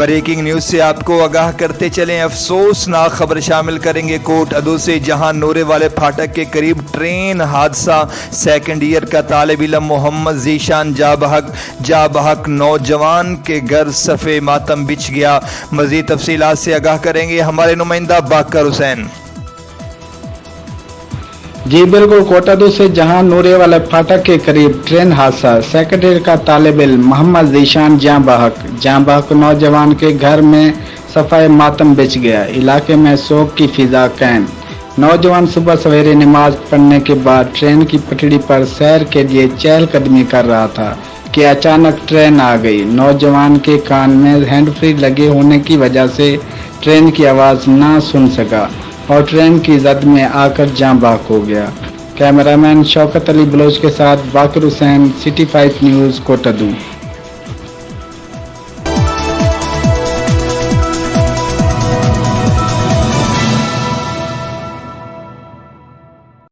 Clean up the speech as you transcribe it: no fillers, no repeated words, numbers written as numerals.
Breaking news سے آپ کو آگاہ کرتے چلیں، افسوسناک خبر شامل کریں گے کوٹ ادو سے، جہاں نورے والے پھاٹک کے قریب ٹرین حادثہ، سیکنڈ ایئر کا طالب علم محمد ذیشان جاں بحق نوجوان کے گھر صفے ماتم بچھ گیا۔ مزید تفصیلات سے آگاہ کریں گے ہمارے نمائندہ باقر حسین۔ جی بالکل، کوٹادو سے جہاں نورے والے پھاٹک کے قریب ٹرین حادثہ، سیکنڈ ایئر کا طالب علم محمد ذیشان جاں بحق نوجوان کے گھر میں صفائے ماتم بچ گیا۔ علاقے میں سوگ کی فضا قائم۔ نوجوان صبح سویرے نماز پڑھنے کے بعد ٹرین کی پٹڑی پر سیر کے لیے چہل قدمی کر رہا تھا کہ اچانک ٹرین آ گئی۔ نوجوان کے کان میں ہینڈ فری لگے ہونے کی وجہ سے ٹرین کی آواز نہ سن سکا اور ٹرین کی زد میں آ کر جاں بحق ہو گیا۔ کیمرہ مین شوکت علی بلوچ کے ساتھ باقر حسین، سٹی 5 نیوز، کوٹادو۔